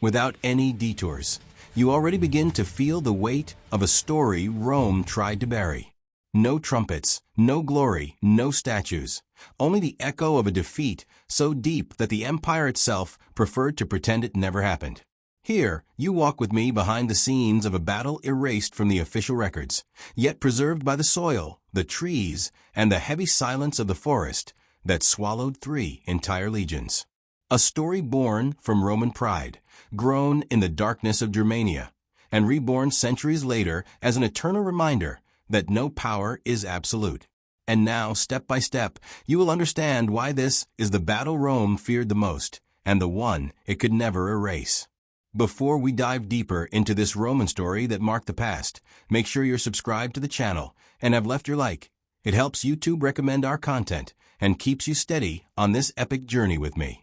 without any detours. You already begin to feel the weight of a story Rome tried to bury. No trumpets, no glory, no statues. Only the echo of a defeat so deep that the empire itself preferred to pretend it never happened. Here, you walk with me behind the scenes of a battle erased from the official records, yet preserved by the soil, the trees, and the heavy silence of the forest that swallowed 3 entire legions. A story born from Roman pride, grown in the darkness of Germania, and reborn centuries later as an eternal reminder that no power is absolute. And now, step by step, you will understand why this is the battle Rome feared the most, and the one it could never erase. Before we dive deeper into this Roman story that marked the past, make sure you're subscribed to the channel and have left your like. It helps YouTube recommend our content and keeps you steady on this epic journey with me.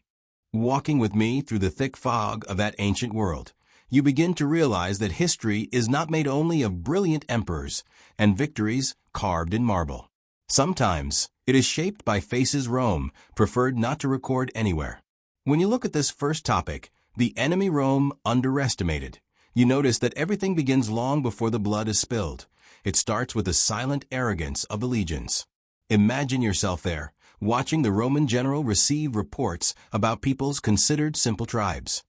Walking with me through the thick fog of that ancient world, you begin to realize that history is not made only of brilliant emperors and victories carved in marble. Sometimes, it is shaped by faces Rome preferred not to record anywhere. When you look at this first topic, the enemy Rome underestimated, you notice that everything begins long before the blood is spilled. It starts with the silent arrogance of the legions. Imagine yourself there, watching the Roman general receive reports about peoples considered simple tribes.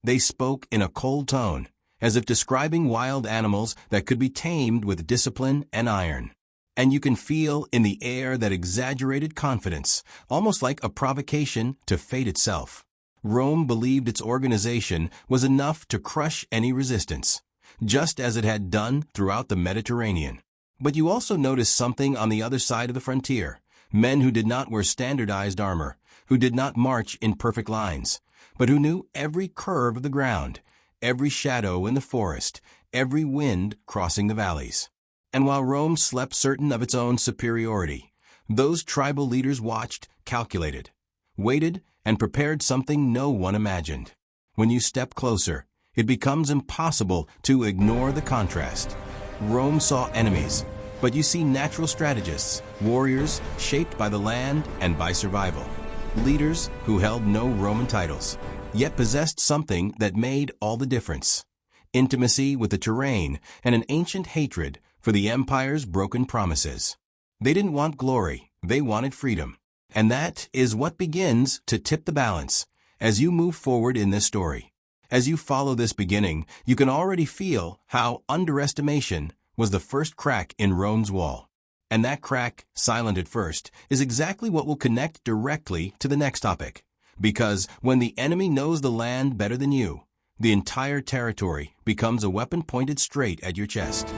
They spoke in a cold tone, as if describing wild animals that could be tamed with discipline and iron. And you can feel in the air that exaggerated confidence, almost like a provocation to fate itself. Rome believed its organization was enough to crush any resistance, just as it had done throughout the Mediterranean. But you also notice something on the other side of the frontier. Men who did not wear standardized armor, who did not march in perfect lines, but who knew every curve of the ground, every shadow in the forest, every wind crossing the valleys. And while Rome slept certain of its own superiority, those tribal leaders watched, calculated, waited, and prepared something no one imagined. When you step closer, it becomes impossible to ignore the contrast. Rome saw enemies, but you see natural strategists, warriors shaped by the land and by survival, leaders who held no Roman titles, yet possessed something that made all the difference: intimacy with the terrain and an ancient hatred for the empire's broken promises. They didn't want glory, they wanted freedom. And that is what begins to tip the balance as you move forward in this story. As you follow this beginning, you can already feel how underestimation was the first crack in Rome's wall. And that crack, silent at first, is exactly what will connect directly to the next topic. Because when the enemy knows the land better than you, the entire territory becomes a weapon pointed straight at your chest.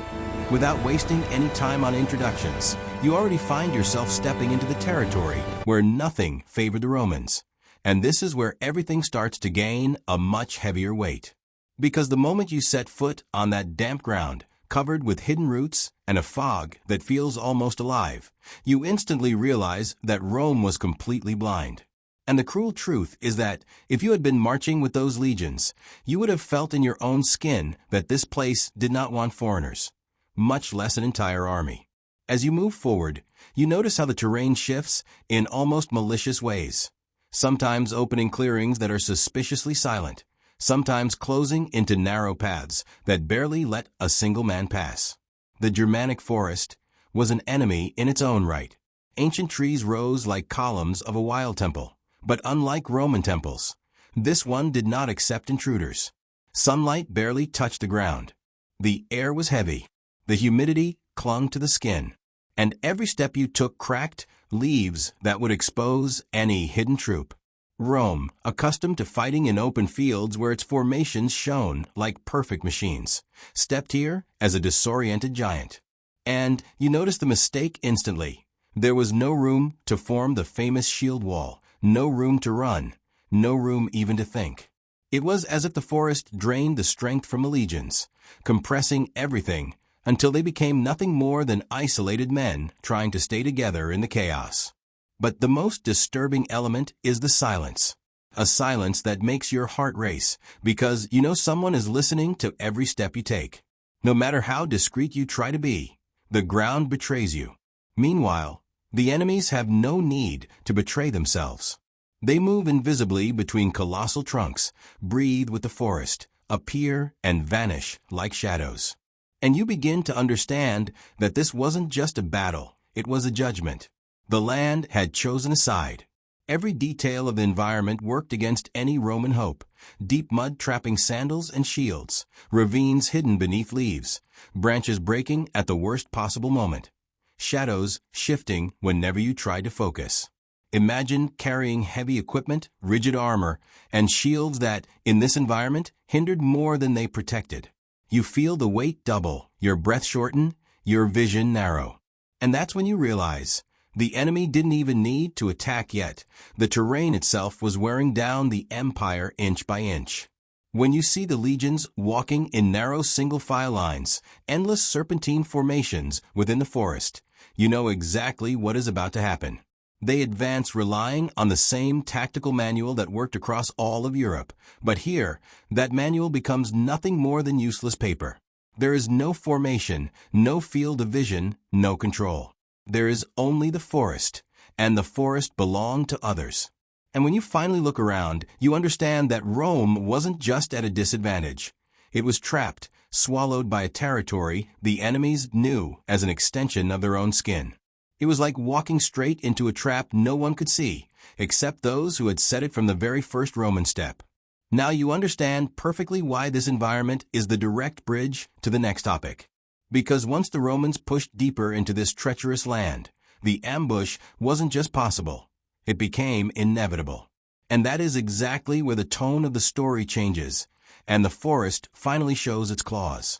Without wasting any time on introductions, you already find yourself stepping into the territory where nothing favored the Romans. And this is where everything starts to gain a much heavier weight. Because the moment you set foot on that damp ground, covered with hidden roots and a fog that feels almost alive, you instantly realize that Rome was completely blind. And the cruel truth is that if you had been marching with those legions, you would have felt in your own skin that this place did not want foreigners, much less an entire army. As you move forward, you notice how the terrain shifts in almost malicious ways, sometimes opening clearings that are suspiciously silent, sometimes closing into narrow paths that barely let a single man pass. The Germanic forest was an enemy in its own right. Ancient trees rose like columns of a wild temple, but unlike Roman temples, this one did not accept intruders. Sunlight barely touched the ground. The air was heavy. The humidity clung to the skin, and every step you took cracked leaves that would expose any hidden troop. Rome, accustomed to fighting in open fields where its formations shone like perfect machines, stepped here as a disoriented giant. And you noticed the mistake instantly. There was no room to form the famous shield wall, no room to run, no room even to think. It was as if the forest drained the strength from the legions, compressing everything until they became nothing more than isolated men trying to stay together in the chaos. But the most disturbing element is the silence. A silence that makes your heart race, because you know someone is listening to every step you take. No matter how discreet you try to be, the ground betrays you. Meanwhile, the enemies have no need to betray themselves. They move invisibly between colossal trunks, breathe with the forest, appear and vanish like shadows. And you begin to understand that this wasn't just a battle, it was a judgment. The land had chosen a side. Every detail of the environment worked against any Roman hope. Deep mud trapping sandals and shields, ravines hidden beneath leaves, branches breaking at the worst possible moment, shadows shifting whenever you tried to focus. Imagine carrying heavy equipment, rigid armor, and shields that, in this environment, hindered more than they protected. You feel the weight double, your breath shorten, your vision narrow. And that's when you realize the enemy didn't even need to attack yet. The terrain itself was wearing down the empire inch by inch. When you see the legions walking in narrow single-file lines, endless serpentine formations within the forest, you know exactly what is about to happen. They advance relying on the same tactical manual that worked across all of Europe. But here, that manual becomes nothing more than useless paper. There is no formation, no field of vision, no control. There is only the forest, and the forest belonged to others. And when you finally look around, you understand that Rome wasn't just at a disadvantage. It was trapped, swallowed by a territory the enemies knew as an extension of their own skin. It was like walking straight into a trap no one could see, except those who had set it from the very first Roman step. Now you understand perfectly why this environment is the direct bridge to the next topic. Because once the Romans pushed deeper into this treacherous land, the ambush wasn't just possible, it became inevitable. And that is exactly where the tone of the story changes, and the forest finally shows its claws.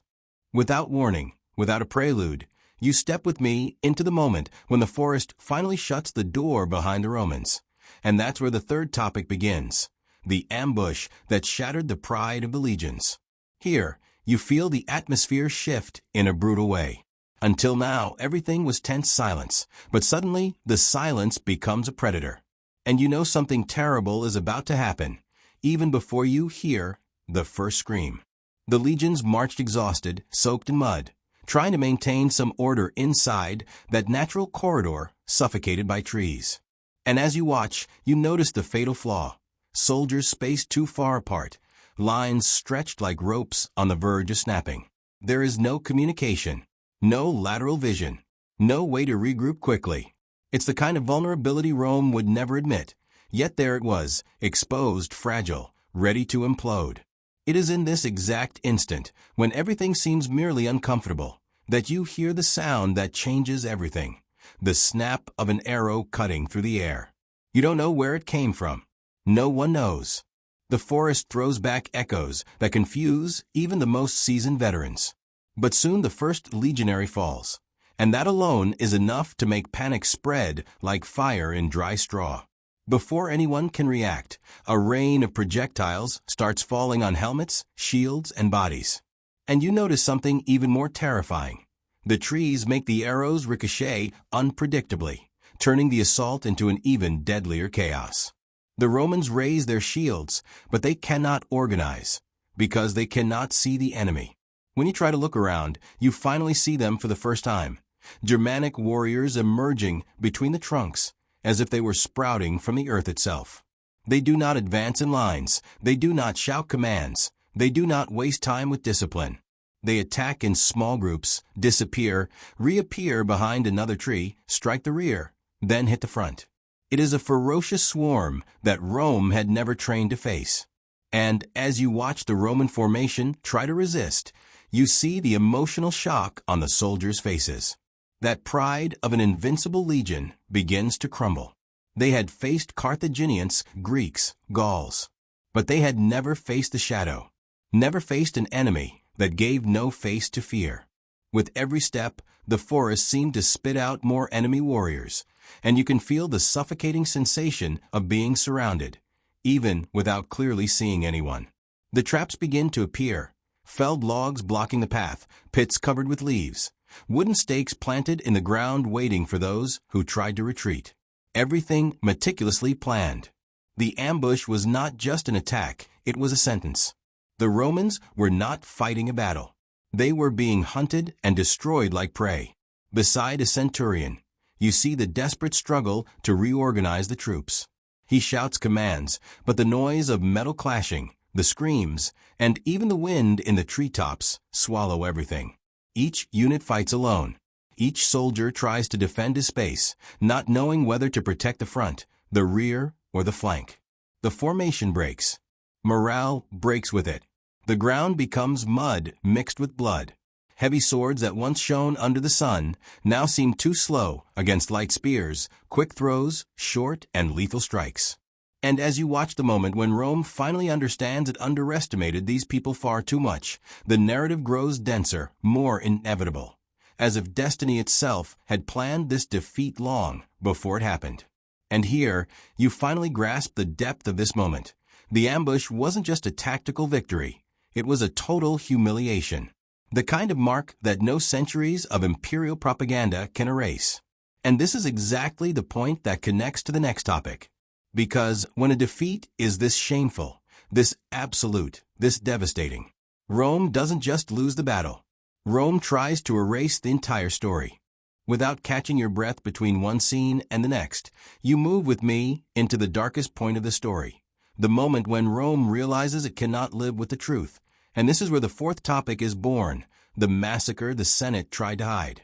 Without warning, without a prelude, you step with me into the moment when the forest finally shuts the door behind the Romans. And that's where the third topic begins, the ambush that shattered the pride of the legions. Here, you feel the atmosphere shift in a brutal way. Until now, everything was tense silence, but suddenly the silence becomes a predator. And you know something terrible is about to happen, even before you hear the first scream. The legions marched exhausted, soaked in mud, trying to maintain some order inside that natural corridor suffocated by trees. And as you watch, you notice the fatal flaw. Soldiers spaced too far apart, lines stretched like ropes on the verge of snapping. There is no communication, no lateral vision, no way to regroup quickly. It's the kind of vulnerability Rome would never admit, yet there it was, exposed, fragile, ready to implode. It is in this exact instant, when everything seems merely uncomfortable, that you hear the sound that changes everything, the snap of an arrow cutting through the air. You don't know where it came from. No one knows. The forest throws back echoes that confuse even the most seasoned veterans. But soon the first legionary falls, and that alone is enough to make panic spread like fire in dry straw. Before anyone can react, a rain of projectiles starts falling on helmets, shields, and bodies. And you notice something even more terrifying. The trees make the arrows ricochet unpredictably, turning the assault into an even deadlier chaos. The Romans raise their shields, but they cannot organize, because they cannot see the enemy. When you try to look around, you finally see them for the first time. Germanic warriors emerging between the trunks, as if they were sprouting from the earth itself. They do not advance in lines. They do not shout commands. They do not waste time with discipline. They attack in small groups, disappear, reappear behind another tree, strike the rear, then hit the front. It is a ferocious swarm that Rome had never trained to face. And as you watch the Roman formation try to resist, you see the emotional shock on the soldiers' faces. That pride of an invincible legion begins to crumble. They had faced Carthaginians, Greeks, Gauls, but they had never faced the shadow, never faced an enemy that gave no face to fear. With every step, the forest seemed to spit out more enemy warriors, and you can feel the suffocating sensation of being surrounded, even without clearly seeing anyone. The traps begin to appear, felled logs blocking the path, pits covered with leaves, wooden stakes planted in the ground waiting for those who tried to retreat. Everything meticulously planned. The ambush was not just an attack, it was a sentence. The Romans were not fighting a battle. They were being hunted and destroyed like prey. Beside a centurion, you see the desperate struggle to reorganize the troops. He shouts commands, but the noise of metal clashing, the screams, and even the wind in the treetops swallow everything. Each unit fights alone. Each soldier tries to defend his space, not knowing whether to protect the front, the rear, or the flank. The formation breaks. Morale breaks with it. The ground becomes mud mixed with blood. Heavy swords that once shone under the sun now seem too slow against light spears, quick throws, short and lethal strikes. And as you watch the moment when Rome finally understands it underestimated these people far too much, the narrative grows denser, more inevitable, as if destiny itself had planned this defeat long before it happened. And here, you finally grasp the depth of this moment. The ambush wasn't just a tactical victory, it was a total humiliation. The kind of mark that no centuries of imperial propaganda can erase. And this is exactly the point that connects to the next topic. Because when a defeat is this shameful, this absolute, this devastating, Rome doesn't just lose the battle. Rome tries to erase the entire story. Without catching your breath between one scene and the next, you move with me into the darkest point of the story. The moment when Rome realizes it cannot live with the truth. And this is where the fourth topic is born, the massacre the Senate tried to hide.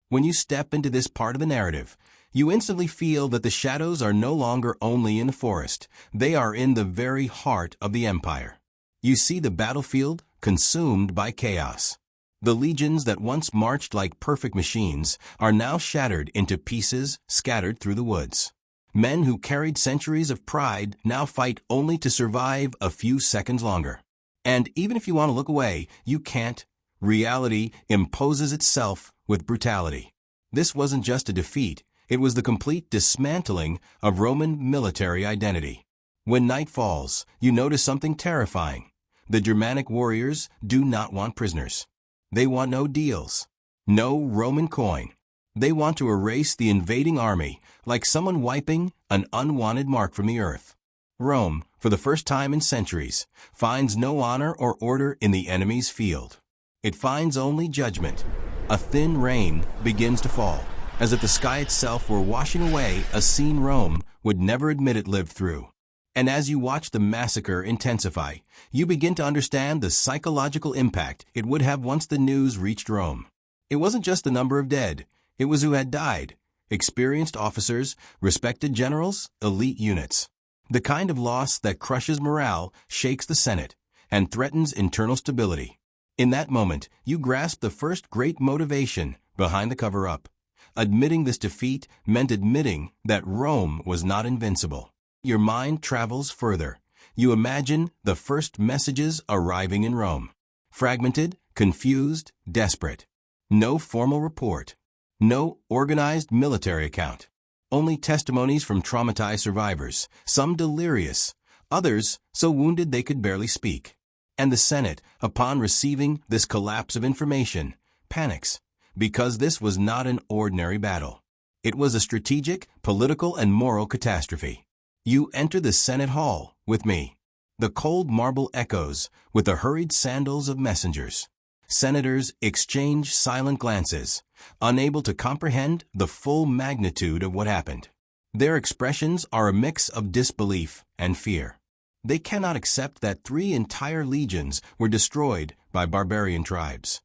When you step into this part of the narrative, you instantly feel that the shadows are no longer only in the forest, they are in the very heart of the empire. You see the battlefield consumed by chaos. The legions that once marched like perfect machines are now shattered into pieces scattered through the woods. Men who carried centuries of pride now fight only to survive a few seconds longer. And even if you want to look away, you can't. Reality imposes itself with brutality. This wasn't just a defeat, it was the complete dismantling of Roman military identity. When night falls, you notice something terrifying. The Germanic warriors do not want prisoners. They want no deals, no Roman coin. They want to erase the invading army like someone wiping an unwanted mark from the earth. Rome, for the first time in centuries, finds no honor or order in the enemy's field. It finds only judgment. A thin rain begins to fall, as if the sky itself were washing away a scene Rome would never admit it lived through. And as you watch the massacre intensify, you begin to understand the psychological impact it would have once the news reached Rome. It wasn't just the number of dead, it was who had died. Experienced officers, respected generals, elite units. The kind of loss that crushes morale, shakes the Senate, and threatens internal stability. In that moment, you grasp the first great motivation behind the cover-up. Admitting this defeat meant admitting that Rome was not invincible. Your mind travels further. You imagine the first messages arriving in Rome. Fragmented, confused, desperate. No formal report. No organized military account. Only testimonies from traumatized survivors, some delirious, others so wounded they could barely speak. And the Senate, upon receiving this collapse of information, panics, because this was not an ordinary battle. It was a strategic, political, and moral catastrophe. You enter the Senate Hall with me. The cold marble echoes with the hurried sandals of messengers. Senators exchange silent glances, unable to comprehend the full magnitude of what happened. Their expressions are a mix of disbelief and fear. They cannot accept that 3 entire legions were destroyed by barbarian tribes.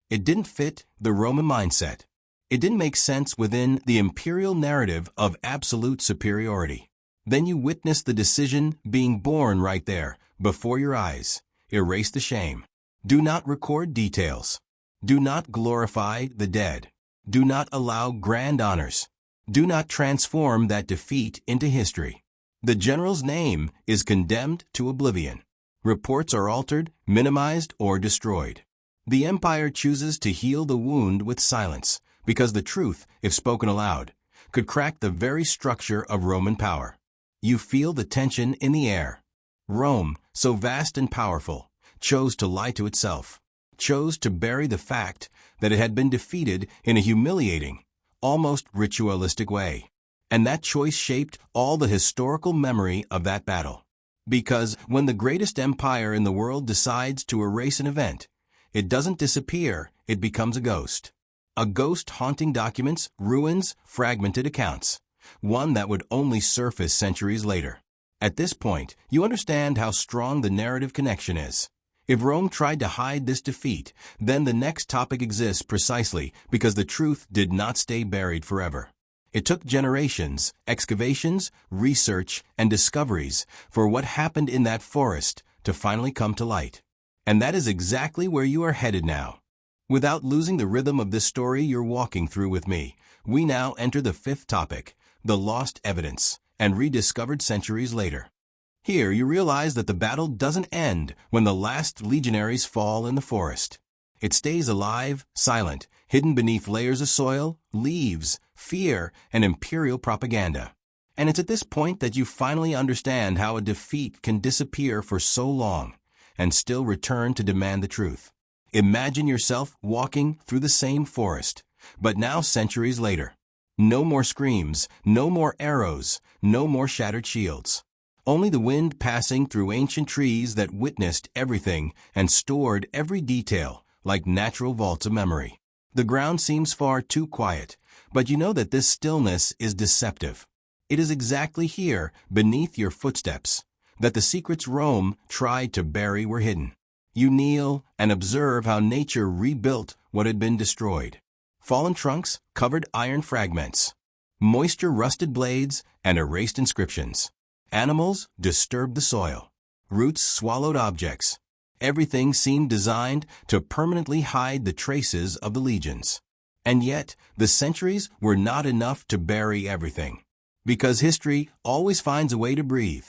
It didn't fit the Roman mindset. It didn't make sense within the imperial narrative of absolute superiority. Then you witness the decision being born right there, before your eyes. Erase the shame. Do not record details. Do not glorify the dead. Do not allow grand honors. Do not transform that defeat into history. The general's name is condemned to oblivion. Reports are altered, minimized, or destroyed. The empire chooses to heal the wound with silence, because the truth, if spoken aloud, could crack the very structure of Roman power. You feel the tension in the air. Rome, so vast and powerful, chose to lie to itself, chose to bury the fact that it had been defeated in a humiliating, almost ritualistic way. And that choice shaped all the historical memory of that battle. Because when the greatest empire in the world decides to erase an event, it doesn't disappear, it becomes a ghost. A ghost haunting documents, ruins, fragmented accounts. one that would only surface centuries later. At this point, you understand how strong the narrative connection is. If Rome tried to hide this defeat, then the next topic exists precisely because the truth did not stay buried forever. It took generations, excavations, research, and discoveries for what happened in that forest to finally come to light. And that is exactly where you are headed now. Without losing the rhythm of this story you're walking through with me, we now enter the fifth topic, the lost evidence, and rediscovered centuries later. Here you realize that the battle doesn't end when the last legionaries fall in the forest. It stays alive, silent, hidden beneath layers of soil, leaves, fear, and imperial propaganda. And it's at this point that you finally understand how a defeat can disappear for so long and still return to demand the truth. Imagine yourself walking through the same forest, but now centuries later. No more screams, no more arrows, no more shattered shields. Only the wind passing through ancient trees that witnessed everything and stored every detail like natural vaults of memory. The ground seems far too quiet, but you know that this stillness is deceptive. It is exactly here, beneath your footsteps, that the secrets Rome tried to bury were hidden. You kneel and observe how nature rebuilt what had been destroyed. Fallen trunks covered iron fragments, moisture-rusted blades, and erased inscriptions. Animals disturbed the soil. Roots swallowed objects. Everything seemed designed to permanently hide the traces of the legions. And yet, the centuries were not enough to bury everything. Because history always finds a way to breathe.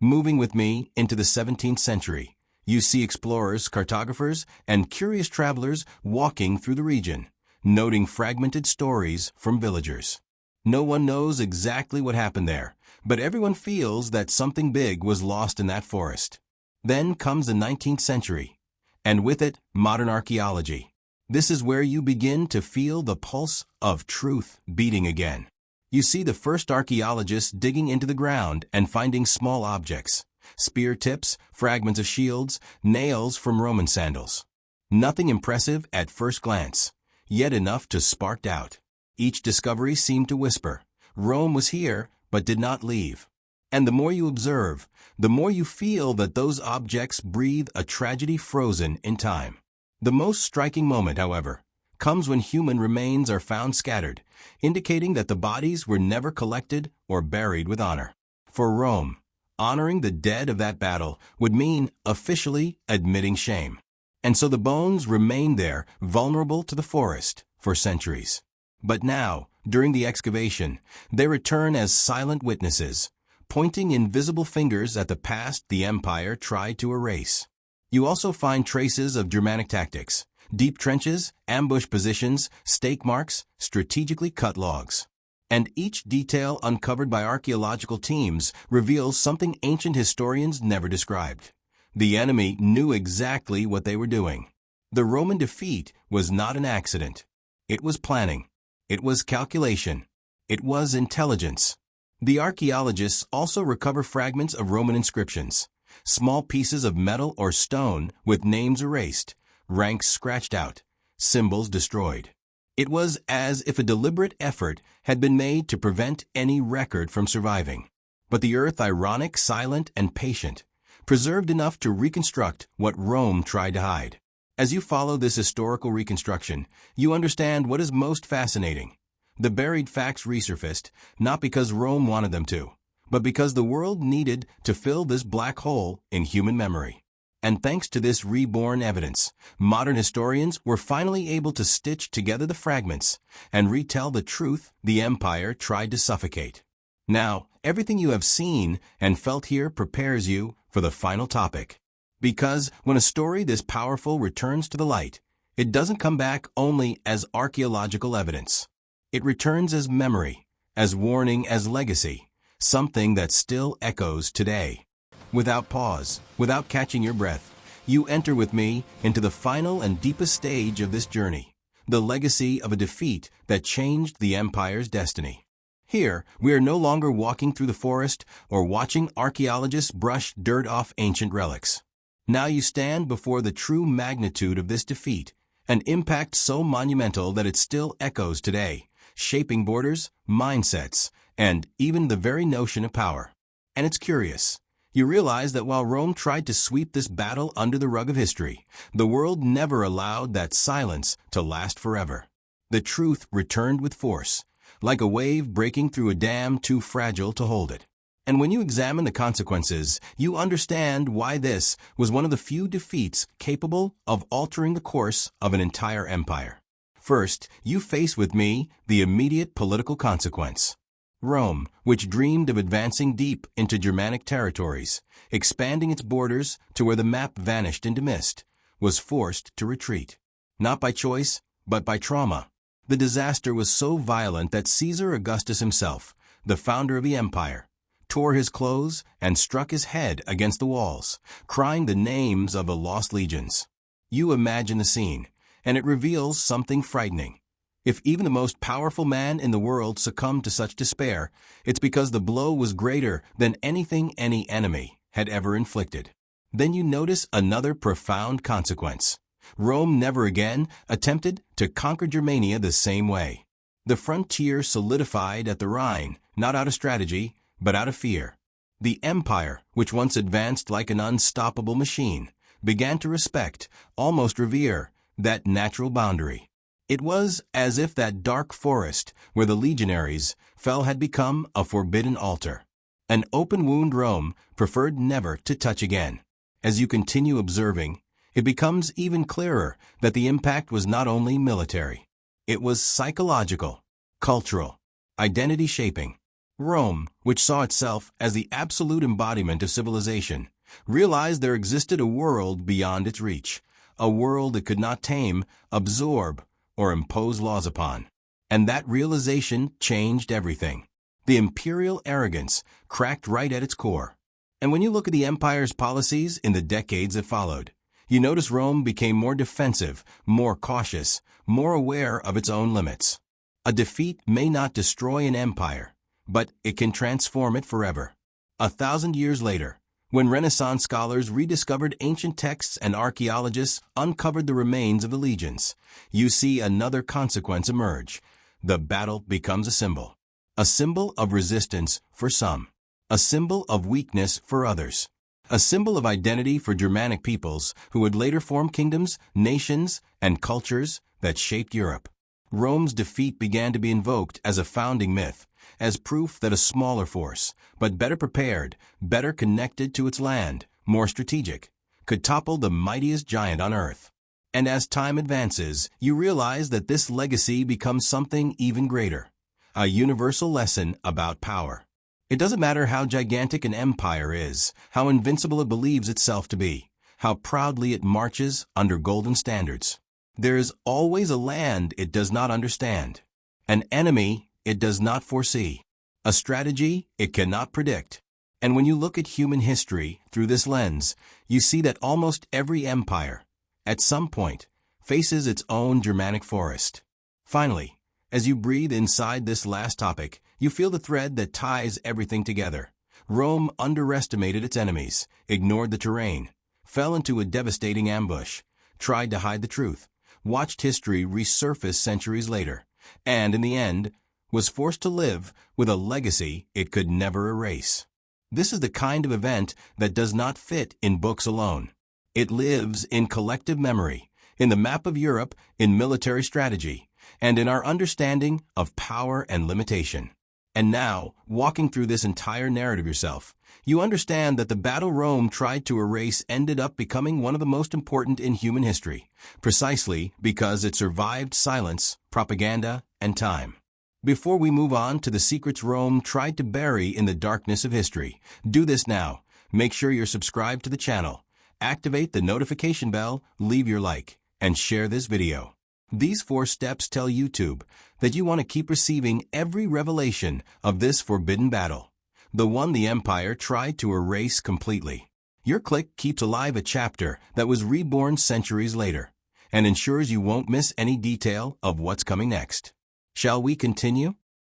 Moving with me into the 17th century, you see explorers, cartographers, and curious travelers walking through the region, noting fragmented stories from villagers. No one knows exactly what happened there, but everyone feels that something big was lost in that forest. Then comes the 19th century, and with it, modern archaeology. This is where you begin to feel the pulse of truth beating again. You see the first archaeologists digging into the ground and finding small objects, spear tips, fragments of shields, nails from Roman sandals. Nothing impressive at first glance, yet enough to spark doubt. Each discovery seemed to whisper, Rome was here, but did not leave. And the more you observe, the more you feel that those objects breathe a tragedy frozen in time. The most striking moment, however, comes when human remains are found scattered, indicating that the bodies were never collected or buried with honor. For Rome, honoring the dead of that battle would mean officially admitting shame. And so the bones remained there, vulnerable to the forest, for centuries. But now, during the excavation, they return as silent witnesses, pointing invisible fingers at the past the empire tried to erase. You also find traces of Germanic tactics, deep trenches, ambush positions, stake marks, strategically cut logs. And each detail uncovered by archaeological teams reveals something ancient historians never described. The enemy knew exactly what they were doing. The Roman defeat was not an accident. It was planning. It was calculation. It was intelligence. The archaeologists also recover fragments of Roman inscriptions, small pieces of metal or stone with names erased, ranks scratched out, symbols destroyed. It was as if a deliberate effort had been made to prevent any record from surviving. But the earth, ironic, silent, and patient, preserved enough to reconstruct what Rome tried to hide. As you follow this historical reconstruction, you understand what is most fascinating. The buried facts resurfaced, not because Rome wanted them to, but because the world needed to fill this black hole in human memory. And thanks to this reborn evidence, modern historians were finally able to stitch together the fragments and retell the truth the empire tried to suffocate. Now, everything you have seen and felt here prepares you for the final topic. Because when a story this powerful returns to the light, it doesn't come back only as archaeological evidence. It returns as memory, as warning, as legacy, something that still echoes today. Without pause, without catching your breath, you enter with me into the final and deepest stage of this journey, the legacy of a defeat that changed the empire's destiny. Here, we are no longer walking through the forest or watching archaeologists brush dirt off ancient relics. Now you stand before the true magnitude of this defeat, an impact so monumental that it still echoes today, shaping borders, mindsets, and even the very notion of power. And it's curious. You realize that while Rome tried to sweep this battle under the rug of history, the world never allowed that silence to last forever. The truth returned with force, like a wave breaking through a dam too fragile to hold it. And when you examine the consequences, you understand why this was one of the few defeats capable of altering the course of an entire empire. First, you face with me the immediate political consequence. Rome, which dreamed of advancing deep into Germanic territories, expanding its borders to where the map vanished into mist, was forced to retreat. Not by choice, but by trauma. The disaster was so violent that Caesar Augustus himself, the founder of the empire, tore his clothes and struck his head against the walls, crying the names of the lost legions. You imagine the scene, and it reveals something frightening. If even the most powerful man in the world succumbed to such despair, it's because the blow was greater than anything any enemy had ever inflicted. Then you notice another profound consequence. Rome never again attempted to conquer Germania the same way. The frontier solidified at the Rhine, not out of strategy, but out of fear. The empire, which once advanced like an unstoppable machine, began to respect, almost revere, that natural boundary. It was as if that dark forest where the legionaries fell had become a forbidden altar, an open wound Rome preferred never to touch again. As you continue observing, it becomes even clearer that the impact was not only military. It was psychological, cultural, identity-shaping. Rome, which saw itself as the absolute embodiment of civilization, realized there existed a world beyond its reach, a world it could not tame, absorb, or impose laws upon. And that realization changed everything. The imperial arrogance cracked right at its core. And when you look at the empire's policies in the decades that followed, you notice Rome became more defensive, more cautious, more aware of its own limits. A defeat may not destroy an empire, but it can transform it forever. 1,000 years later, when Renaissance scholars rediscovered ancient texts and archaeologists uncovered the remains of the legions, you see another consequence emerge. The battle becomes a symbol of resistance for some, a symbol of weakness for others, a symbol of identity for Germanic peoples who would later form kingdoms, nations, and cultures that shaped Europe. Rome's defeat began to be invoked as a founding myth, as proof that a smaller force, but better prepared, better connected to its land, more strategic, could topple the mightiest giant on earth. And as time advances, you realize that this legacy becomes something even greater, a universal lesson about power. It doesn't matter how gigantic an empire is, how invincible it believes itself to be, how proudly it marches under golden standards. There is always a land it does not understand, an enemy it does not foresee, a strategy it cannot predict. And when you look at human history through this lens, you see that almost every empire, at some point, faces its own Germanic forest. Finally, as you breathe inside this last topic, you feel the thread that ties everything together. Rome underestimated its enemies, ignored the terrain, fell into a devastating ambush, tried to hide the truth, watched history resurface centuries later, and in the end, was forced to live with a legacy it could never erase. This is the kind of event that does not fit in books alone. It lives in collective memory, in the map of Europe, in military strategy, and in our understanding of power and limitation. And now, walking through this entire narrative yourself, you understand that the battle Rome tried to erase ended up becoming one of the most important in human history, precisely because it survived silence, propaganda, and time. Before we move on to the secrets Rome tried to bury in the darkness of history, do this now. Make sure you're subscribed to the channel, activate the notification bell, leave your like, and share this video. These 4 steps tell YouTube that you want to keep receiving every revelation of this forbidden battle, the one the empire tried to erase completely. Your click keeps alive a chapter that was reborn centuries later, and ensures you won't miss any detail of what's coming next. Shall we continue?